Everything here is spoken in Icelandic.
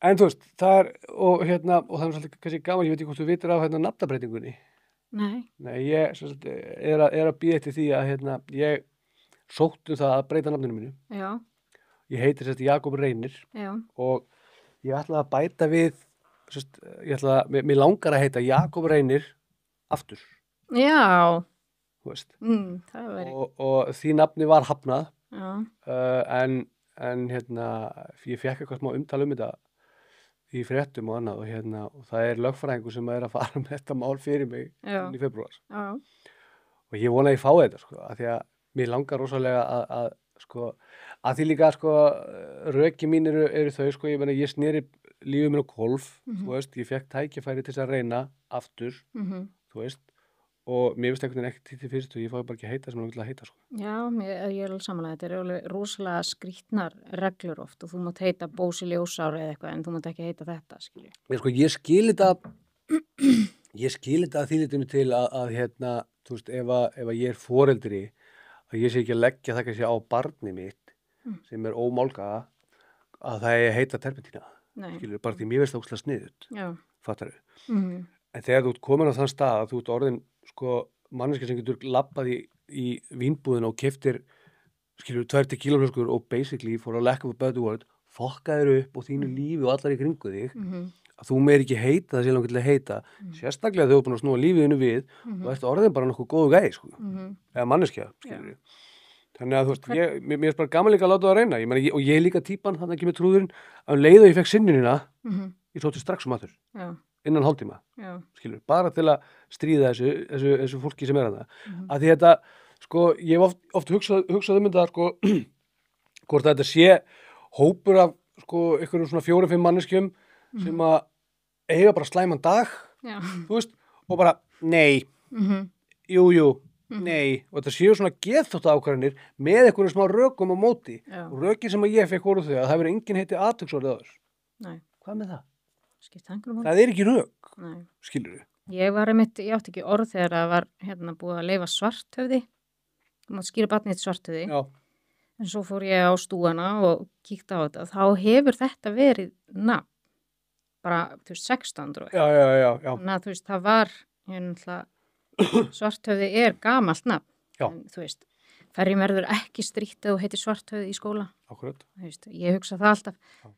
En þú veist, það er, og það er svolítið kannski gaman, ég veit ekki hvort þú vitir af nafnabreytingunni. Nei. Nei, ég sem sagt, er að bíða eftir því að ég sótti það að breyta nafninu mínu. Já, Ég heiti sem sagt Jakob Reynir já, og ég ætla að bæta við, sem sagt, mér langar að heita Jakob Reynir aftur, já, þú veist. það væri, Og því nafni var hafnað, já, en ég fekk eitthvað smá umtal þetta í fréttum og annað og það er lögfræðingur sem er að fara með þetta mál fyrir mig já, í febrúar. já, Og ég vona að ég fái þetta, sko, af því að mér langar rosalega að því líka, röki mín eru þau, sko, ég meina, ég sneri lífið mér á hvolf, þú veist, ég fekk tækifæri til þess að reyna aftur, þú veist, og mér finnst einhvern veginn ekkert til fyrst og ég fái bara ekki að heita sem ég vil að heita, sko. já, ég er alveg samanlega, þetta er alveg rosalega skrýtnar reglur oft og þú mátt heita Bósi Ljósár eða eitthvað en þú mátt ekki heita þetta, skilju. Ég skil þetta að því litinu til að þú veist, ef ég er foreldri, að ég sé ekki að leggja það kannski á barni mitt sem er ómálgaða að það er heita terpentína. Nei. Skilur, bara því mér finnst það óslega sniðut, Já. fattarðu. Mm. En þegar þú ert komin á þann stað að þú ert orðin, manneskja sem getur labbað í vínbúðina og keyptir, skilur, 2 kílóflöskur og basically fór að lekka upp betur word, fokkaðir upp og þínu lífi og allar í kringu þig, að þú meir ekki heita það sem langar til að heita, sérstaklega þegar þú ert búin að snúa lífiðinu við og ert orðin bara nokkuð góðu gæi, sko, eða manneskja, skilur við. Þannig að þú veist, mér er bara gaman líka að láta það að reyna, og ég er líka típan, þannig ekki með trúðurinn, að leið og ég fekk sinnunina, ég sótti strax matur, innan hálftíma, skilur, bara til að stríða þessu fólki sem er að það. Að því þetta, ég hef oft hugsað þetta, hvort þetta sé hópur af, einhverjum svona 4-5 manneskjum sem að eiga bara slæman dag, þú veist, og bara, nei, jú, nei, og þetta séu svona geðþótta ákvarðanir með einhverjum smá rökum á móti. Og rökin sem að ég fekk voru þau að það verið enginn heiti athugsorðið áður. Nei. Hvað með það? Skipta einhverjum Það er ekki rök, Nei. skilur við. Ég átti ekki orð þegar það var búið að leyfa svarthöfði. Þú mátt skýra barnið svarthöfði. Já. En svo fór ég á stúana og kíkti á þetta. Þá hefur þetta verið nafn. Bara, þú veist, 1600. Já. Þannig að, þú veist, það var, svarthöfði er gamalt nafn. Já. En, þú veist, hverjum verður ekki strítt ef þú heitir svarthöfði í skóla. Akkurat. Þú veist, ég hugsa það alltaf. Já.